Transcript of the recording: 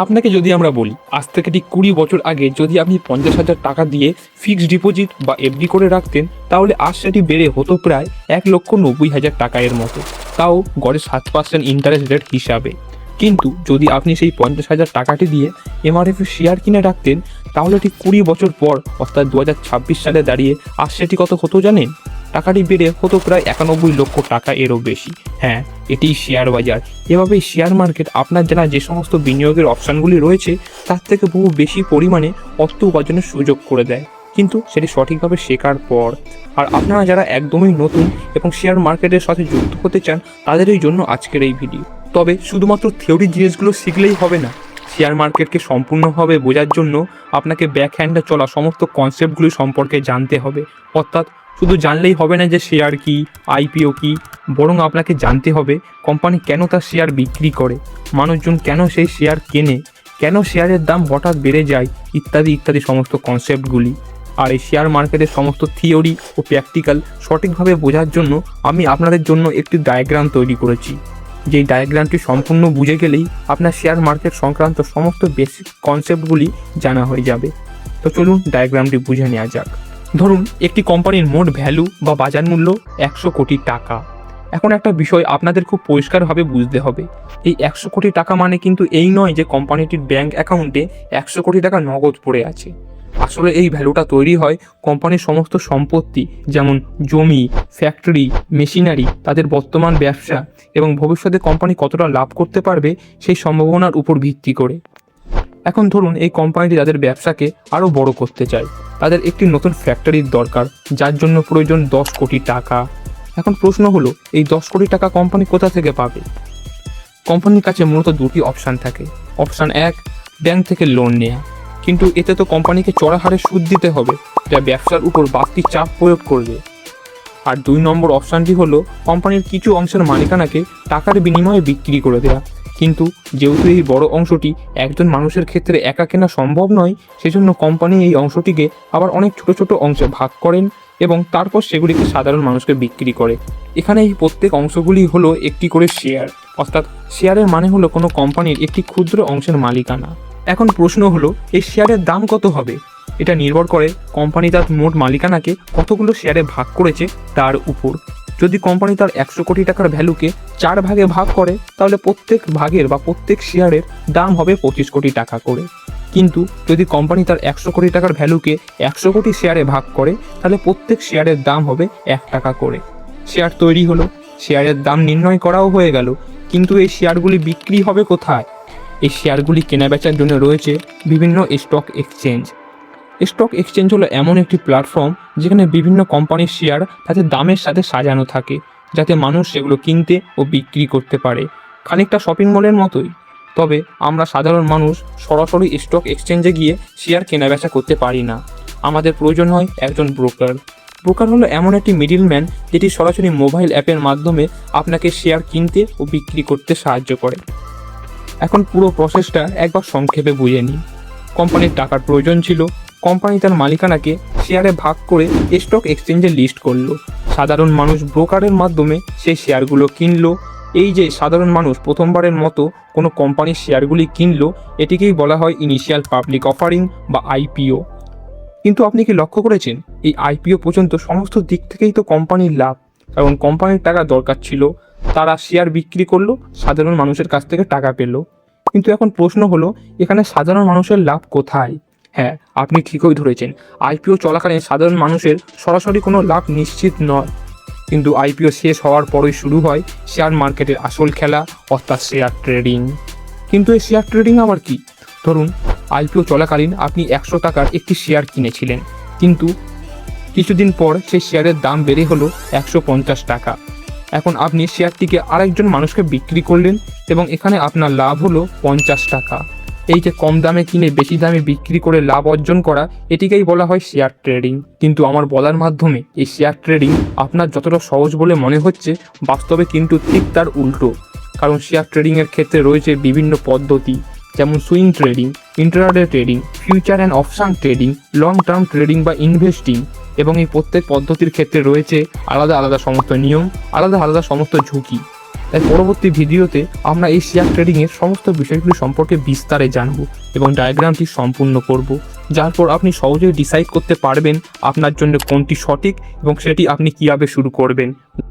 আপনাকে যদি আমরা বলি আজ থেকে ঠিক 20 বছর আগে যদি আপনি 50,000 টাকা দিয়ে ফিক্সড ডিপোজিট বা এফডি করে রাখতেন, তাহলে আজ সেটি বেড়ে হতো প্রায় 1,90,000 টাকা এর মতো, তাও গড়ে 7% ইন্টারেস্ট রেট হিসাবে। কিন্তু যদি আপনি সেই 50,000 টাকাটি দিয়ে এমআরএফের শেয়ার কিনে রাখতেন, তাহলে ঠিক 20 বছর পর অর্থাৎ 2026 সালে দাঁড়িয়ে আজ সেটি কত হতো জানেন? টাকাটি বেড়ে হতো প্রায় 91 লক্ষ টাকা এরও বেশি। হ্যাঁ, এটিই শেয়ার বাজার। এভাবেই শেয়ার মার্কেট আপনার জানা যে সমস্ত বিনিয়োগের অপশানগুলি রয়েছে তার থেকে বহু বেশি পরিমাণে অর্থ উপার্জনের সুযোগ করে দেয়, কিন্তু সেটি সঠিকভাবে শেখার পর। আর আপনারা যারা একদমই নতুন এবং শেয়ার মার্কেটের সাথে যুক্ত হতে চান, তাদেরই জন্য আজকের এই ভিডিও। তবে শুধুমাত্র থিওরি জিনিসগুলো শিখলেই হবে না। শেয়ার মার্কেটকে সম্পূর্ণভাবে বোঝার জন্য আপনাকে ব্যাক হ্যান্ডে চলা সমস্ত কনসেপ্টগুলি সম্পর্কে জানতে হবে। অর্থাৎ শুধু জানলেই হবে না যে শেয়ার কি, আইপিও কি, বরং আপনাকে জানতে হবে কোম্পানি কেন তার শেয়ার বিক্রি করে, মানুষজন কেন সেই শেয়ার কেনে, কেন শেয়ারের দাম হঠাৎ বেড়ে যায়, ইত্যাদি ইত্যাদি সমস্ত কনসেপ্টগুলি। আর এই শেয়ার মার্কেটের সমস্ত থিওরি ও প্র্যাকটিক্যাল সঠিকভাবে বোঝার জন্য আমি আপনাদের জন্য একটি ডায়াগ্রাম তৈরি করেছি। যেই ডায়াগ্রামটি সম্পূর্ণ বুঝে গেলেই আপনার শেয়ার মার্কেট সংক্রান্ত সমস্ত বেসিক কনসেপ্টগুলি জানা হয়ে যাবে। তো চলুন ডায়াগ্রামটি বুঝে নেওয়া যাক। ধরুন একটি কোম্পানির মোট ভ্যালু বা বাজার মূল্য 100 কোটি টাকা। এখন একটা বিষয় আপনাদের খুব পরিষ্কারভাবে বুঝতে হবে, এই 100 কোটি টাকা মানে কিন্তু এই নয় যে কোম্পানিটির ব্যাংক অ্যাকাউন্টে 100 কোটি টাকা নগদ পড়ে আছে। আসলে এই ভ্যালুটা তৈরি হয় কোম্পানির সমস্ত সম্পত্তি, যেমন জমি, ফ্যাক্টরি, মেশিনারি, তাদের বর্তমান ব্যবসা এবং ভবিষ্যতে কোম্পানি কতটা লাভ করতে পারবে সেই সম্ভাবনার উপর ভিত্তি করে। এখন ধরুন এই কোম্পানিটি তাদের ব্যবসাকে আরও বড় করতে চায়, তাদের একটি নতুন ফ্যাক্টরির দরকার, যার জন্য প্রয়োজন 10 কোটি টাকা। এখন প্রশ্ন হলো, এই 10 কোটি টাকা কোম্পানি কোথা থেকে পাবে? কোম্পানির কাছে মূলত দুটি অপশান থাকে। অপশান 1, ব্যাংক থেকে লোন নেওয়া, কিন্তু এতে তো কোম্পানিকে চড়া হারে সুদ দিতে হবে, যা ব্যবসার উপর বাড়তি চাপ প্রয়োগ করবে। আর 2 নম্বর অপশানটি হলো কোম্পানির কিছু অংশের মালিকানাকে টাকার বিনিময়ে বিক্রি করে দেওয়া, কিন্তু যেহেতু এই বড় অংশটি একজন মানুষের ক্ষেত্রে একা কেনা সম্ভব নয়, সেজন্য কোম্পানি এই অংশটিকে আবার অনেক ছোট ছোট অংশে ভাগ করেন এবং তারপর সেগুলিকে সাধারণ মানুষকে বিক্রি করে। এখানে এই প্রত্যেক অংশগুলি হলো একটি করে শেয়ার, অর্থাৎ শেয়ারের মানে হলো কোনো কোম্পানির একটি ক্ষুদ্র অংশের মালিকানা। এখন প্রশ্ন হলো, এই শেয়ারের দাম কত হবে? এটা নির্ভর করে কোম্পানি তার মোট মালিকানাকে কতগুলো শেয়ারে ভাগ করেছে তার উপর। যদি কোম্পানি তার 100 কোটি টাকার ভ্যালুকে 4 ভাগে ভাগ করে, তাহলে প্রত্যেক ভাগের বা প্রত্যেক শেয়ারের দাম হবে 25 কোটি টাকা করে। কিন্তু যদি কোম্পানি তার 100 কোটি টাকার ভ্যালুকে 100 কোটি শেয়ারে ভাগ করে, তাহলে প্রত্যেক শেয়ারের দাম হবে 1 টাকা করে। শেয়ার তৈরি হলো, শেয়ারের দাম নির্ণয় করাও হয়ে গেল, কিন্তু এই শেয়ারগুলি বিক্রি হবে কোথায়? এই শেয়ারগুলি কেনাবেচার জন্য রয়েছে বিভিন্ন স্টক এক্সচেঞ্জ। স্টক এক্সচেঞ্জ হলো এমন একটি প্ল্যাটফর্ম যেখানে বিভিন্ন কোম্পানির শেয়ার তাদের দামের সাথে সাজানো থাকে, যাতে মানুষ সেগুলো কিনতে ও বিক্রি করতে পারে, খানিকটা শপিং মলের মতোই। তবে আমরা সাধারণ মানুষ সরাসরি স্টক এক্সচেঞ্জে গিয়ে শেয়ার কেনাবেচা করতে পারি না, আমাদের প্রয়োজন হয় একজন ব্রোকার। ব্রোকার হলো এমন একটি মিডলম্যান যেটি সরাসরি মোবাইল অ্যাপের মাধ্যমে আপনাকে শেয়ার কিনতে ও বিক্রি করতে সাহায্য করে। এখন পুরো প্রসেসটা একবার সংক্ষেপে বুঝে নিই। কোম্পানির টাকার প্রয়োজন ছিল, কোম্পানি তার মালিকানাকে শেয়ারে ভাগ করে স্টক এক্সচেঞ্জে লিস্ট করলো, সাধারণ মানুষ ব্রোকারের মাধ্যমে সেই শেয়ারগুলো কিনলো। এই যে সাধারণ মানুষ প্রথমবারের মতো কোনো কোম্পানির শেয়ারগুলি কিনলো, এটিকেই বলা হয় ইনিশিয়াল পাবলিক অফারিং বা আইপিও। কিন্তু আপনি কি লক্ষ্য করেছেন, এই আইপিও পর্যন্ত সমস্ত দিক থেকেই তো কোম্পানির লাভ, কারণ কোম্পানির টাকা দরকার ছিল, তারা শেয়ার বিক্রি করলো, সাধারণ মানুষের কাছ থেকে টাকা পেল। কিন্তু এখন প্রশ্ন হলো, এখানে সাধারণ মানুষের লাভ কোথায়? হ্যাঁ, আপনি ঠিকই ধরেছেন, আইপিও চলাকালীন সাধারণ মানুষের সরাসরি কোনো লাভ নিশ্চিত নয়, কিন্তু আইপিও শেষ হওয়ার পরই শুরু হয় শেয়ার মার্কেটের আসল খেলা, অর্থাৎ শেয়ার ট্রেডিং। কিন্তু এই শেয়ার ট্রেডিং আবার কি? ধরুন আইপিও চলাকালীন আপনি 100 টাকার একটি শেয়ার কিনেছিলেন, কিন্তু কিছুদিন পর সেই শেয়ারের দাম বেড়ে হলো 150 টাকা। এখন আপনি শেয়ারটিকে আরেকজন মানুষকে বিক্রি করলেন এবং এখানে আপনার লাভ হলো 50 টাকা। এই যে কম দামে কিনে বেশি দামে বিক্রি করে লাভ অর্জন করা, এটিকেই বলা হয় শেয়ার ট্রেডিং। কিন্তু আমার বলার মাধ্যমে এই শেয়ার ট্রেডিং আপনার যতটা সহজ বলে মনে হচ্ছে, বাস্তবে কিন্তু ঠিক তার উল্টো। কারণ শেয়ার ট্রেডিংয়ের ক্ষেত্রে রয়েছে বিভিন্ন পদ্ধতি, যেমন swing trading, intraday trading, future and option trading, long term trading বা ইনভেস্টিং। এবং এই প্রত্যেক পদ্ধতির ক্ষেত্রে রয়েছে আলাদা আলাদা সমস্ত নিয়ম, আলাদা আলাদা সমস্ত ঝুঁকি। তাই পরবর্তী ভিডিওতে আমরা এই শেয়ার ট্রেডিংয়ের সমস্ত বিষয়গুলি সম্পর্কে বিস্তারে জানব এবং ডায়াগ্রামটি সম্পূর্ণ করব, যার পর আপনি সহজেই ডিসাইড করতে পারবেন আপনার জন্য কোনটি সঠিক এবং সেটি আপনি কীভাবে শুরু করবেন।